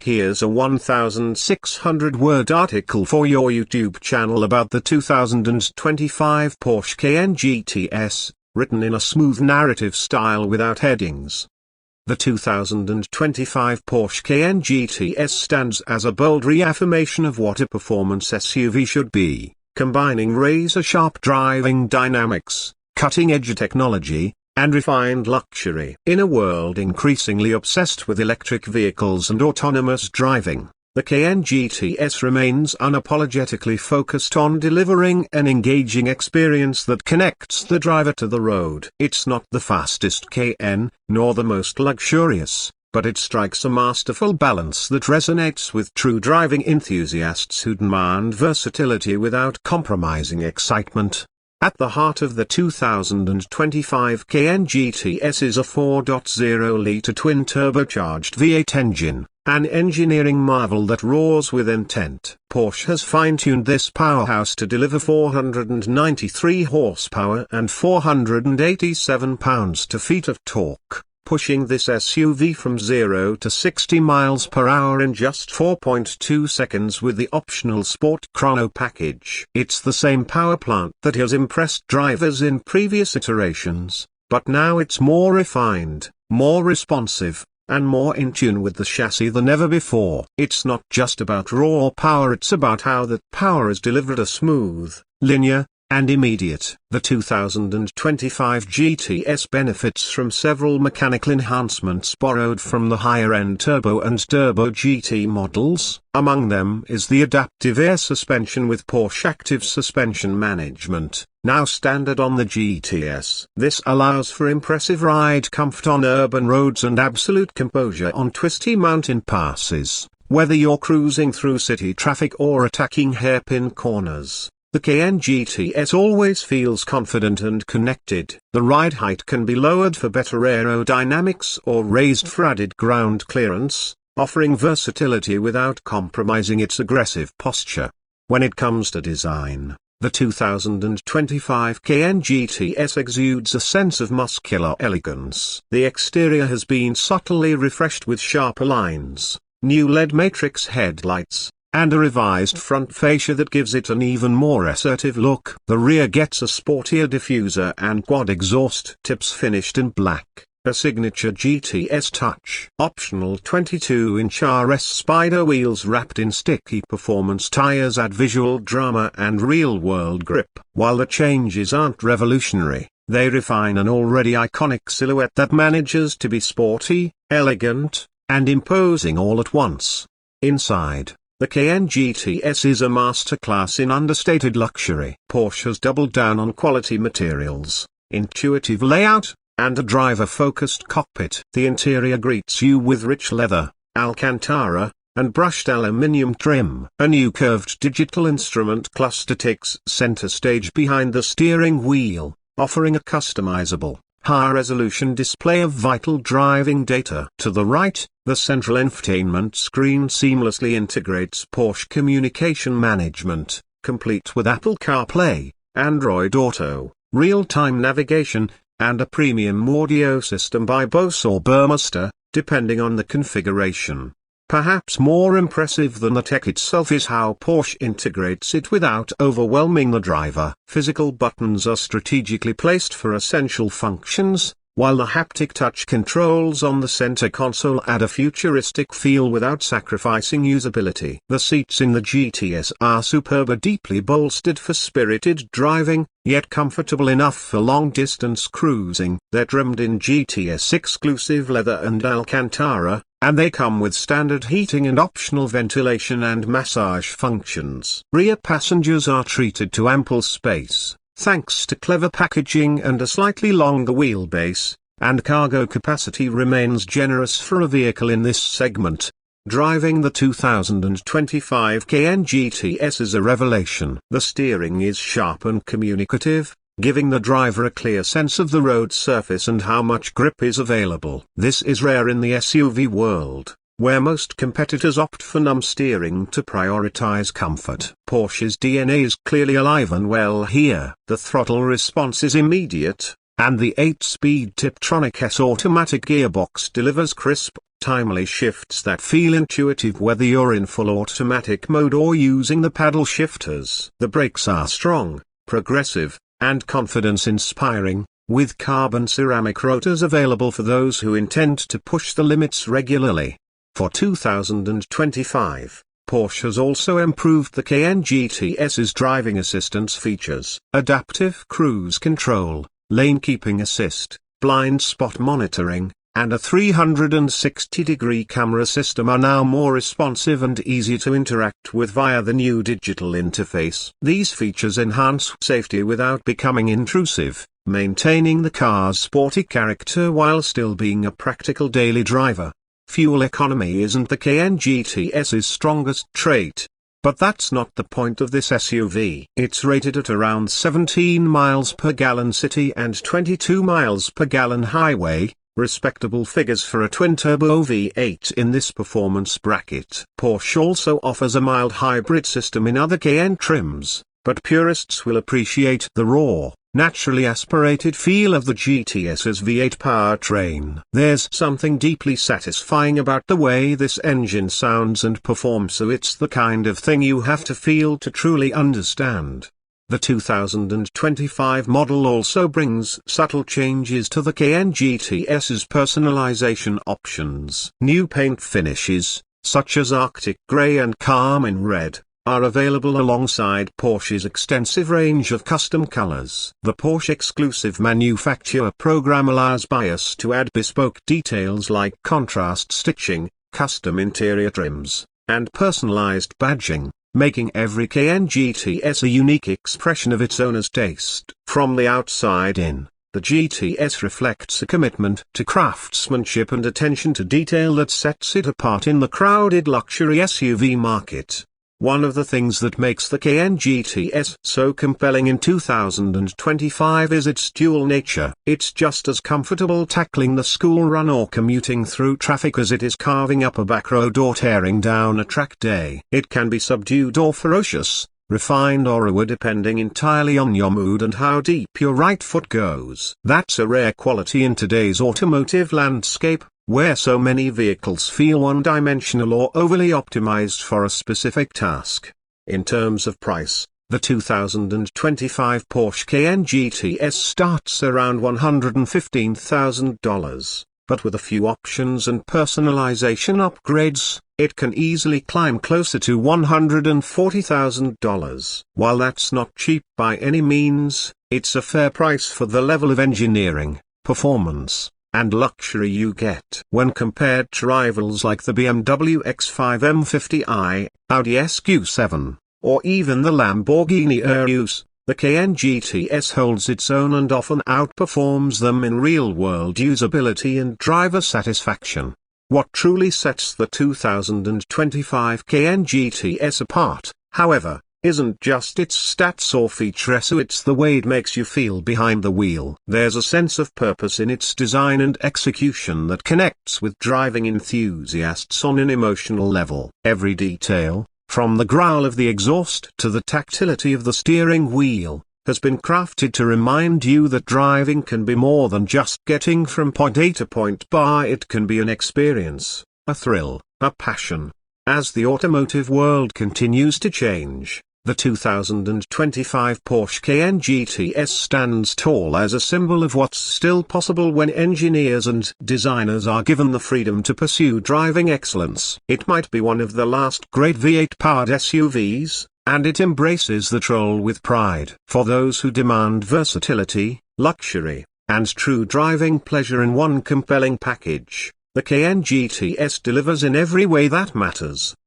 Here's a 1,600-word article for your YouTube channel about the 2025 Porsche Cayenne GTS, written in a smooth narrative style without headings. The 2025 Porsche Cayenne GTS stands as a bold reaffirmation of what a performance SUV should be, combining razor-sharp driving dynamics, cutting-edge technology, and refined luxury. In a world increasingly obsessed with electric vehicles and autonomous driving, the Cayenne GTS remains unapologetically focused on delivering an engaging experience that connects the driver to the road. It's not the fastest Cayenne, nor the most luxurious, but it strikes a masterful balance that resonates with true driving enthusiasts who demand versatility without compromising excitement. At the heart of the 2025 Cayenne GTS is a 4.0-litre twin-turbocharged V8 engine, an engineering marvel that roars with intent. Porsche has fine-tuned this powerhouse to deliver 493 horsepower and 487 pounds-to-feet of torque, pushing this SUV from 0 to 60 miles per hour in just 4.2 seconds with the optional Sport Chrono package. It's the same power plant that has impressed drivers in previous iterations, but now it's more refined, more responsive, and more in tune with the chassis than ever before. It's not just about raw power, it's about how that power is delivered smooth, linear, and immediate. The 2025 GTS benefits from several mechanical enhancements borrowed from the higher-end Turbo and Turbo GT models. Among them is the adaptive air suspension with Porsche Active Suspension Management, now standard on the GTS. This allows for impressive ride comfort on urban roads and absolute composure on twisty mountain passes, whether you're cruising through city traffic or attacking hairpin corners. The Cayenne GTS always feels confident and connected. The ride height can be lowered for better aerodynamics or raised for added ground clearance, offering versatility without compromising its aggressive posture. When it comes to design, the 2025 Cayenne GTS exudes a sense of muscular elegance. The exterior has been subtly refreshed with sharper lines, new LED matrix headlights, and a revised front fascia that gives it an even more assertive look. The rear gets a sportier diffuser and quad exhaust tips finished in black, a signature GTS touch. Optional 22-inch RS Spider wheels wrapped in sticky performance tires add visual drama and real-world grip. While the changes aren't revolutionary, they refine an already iconic silhouette that manages to be sporty, elegant, and imposing all at once. Inside, the Cayenne GTS is a masterclass in understated luxury. Porsche has doubled down on quality materials, intuitive layout, and a driver-focused cockpit. The interior greets you with rich leather, Alcantara, and brushed aluminium trim. A new curved digital instrument cluster takes center stage behind the steering wheel, offering a customizable, high-resolution display of vital driving data. To the right, the central infotainment screen seamlessly integrates Porsche Communication Management, complete with Apple CarPlay, Android Auto, real-time navigation, and a premium audio system by Bose or Burmester, depending on the configuration. Perhaps more impressive than the tech itself is how Porsche integrates it without overwhelming the driver. Physical buttons are strategically placed for essential functions, while the haptic touch controls on the center console add a futuristic feel without sacrificing usability. The seats in the GTS are superb, deeply bolstered for spirited driving, yet comfortable enough for long-distance cruising. They're trimmed in GTS exclusive leather and Alcantara, and they come with standard heating and optional ventilation and massage functions. Rear passengers are treated to ample space, thanks to clever packaging and a slightly longer wheelbase, and cargo capacity remains generous for a vehicle in this segment. Driving the 2025 Cayenne GTS is a revelation. The steering is sharp and communicative, giving the driver a clear sense of the road surface and how much grip is available. This is rare in the SUV world, where most competitors opt for numb steering to prioritize comfort. Porsche's DNA is clearly alive and well here. The throttle response is immediate, and the 8-speed Tiptronic S automatic gearbox delivers crisp, timely shifts that feel intuitive whether you're in full automatic mode or using the paddle shifters. The brakes are strong, progressive, and confidence-inspiring, with carbon ceramic rotors available for those who intend to push the limits regularly. For 2025, Porsche has also improved the Cayenne GTS's driving assistance features. Adaptive cruise control, lane keeping assist, blind spot monitoring, and a 360-degree camera system are now more responsive and easier to interact with via the new digital interface. These features enhance safety without becoming intrusive, maintaining the car's sporty character while still being a practical daily driver. Fuel economy isn't the Cayenne GTS's strongest trait. But that's not the point of this SUV. It's rated at around 17 miles per gallon city and 22 miles per gallon highway, respectable figures for a twin-turbo V8 in this performance bracket. Porsche also offers a mild hybrid system in other Cayenne trims, but purists will appreciate the raw, naturally aspirated feel of the GTS's V8 powertrain. There's something deeply satisfying about the way this engine sounds and performs, so it's the kind of thing you have to feel to truly understand. The 2025 model also brings subtle changes to the Cayenne GTS's personalization options. New paint finishes, such as Arctic Grey and Carmine Red, are available alongside Porsche's extensive range of custom colors. The Porsche exclusive manufacturer program allows buyers to add bespoke details like contrast stitching, custom interior trims, and personalized badging, making every Cayenne GTS a unique expression of its owner's taste. From the outside in, the GTS reflects a commitment to craftsmanship and attention to detail that sets it apart in the crowded luxury SUV market. One of the things that makes the Cayenne GTS so compelling in 2025 is its dual nature. It's just as comfortable tackling the school run or commuting through traffic as it is carving up a back road or tearing down a track day. It can be subdued or ferocious, refined or raw, depending entirely on your mood and how deep your right foot goes. That's a rare quality in today's automotive landscape, where so many vehicles feel one-dimensional or overly optimized for a specific task. In terms of price, the 2025 Porsche Cayenne GTS starts around $115,000, but with a few options and personalization upgrades, it can easily climb closer to $140,000. While that's not cheap by any means, it's a fair price for the level of engineering, performance, and luxury you get. When compared to rivals like the BMW X5 M50i, Audi SQ7, or even the Lamborghini Urus, the Cayenne GTS holds its own and often outperforms them in real-world usability and driver satisfaction. What truly sets the 2025 Cayenne GTS apart, however, isn't just its stats or features, it's the way it makes you feel behind the wheel. There's a sense of purpose in its design and execution that connects with driving enthusiasts on an emotional level. Every detail, from the growl of the exhaust to the tactility of the steering wheel, has been crafted to remind you that driving can be more than just getting from point A to point B. It can be an experience, a thrill, a passion. As the automotive world continues to change, the 2025 Porsche Cayenne GTS stands tall as a symbol of what's still possible when engineers and designers are given the freedom to pursue driving excellence. It might be one of the last great V8-powered SUVs, and it embraces that role with pride. For those who demand versatility, luxury, and true driving pleasure in one compelling package, the Cayenne GTS delivers in every way that matters.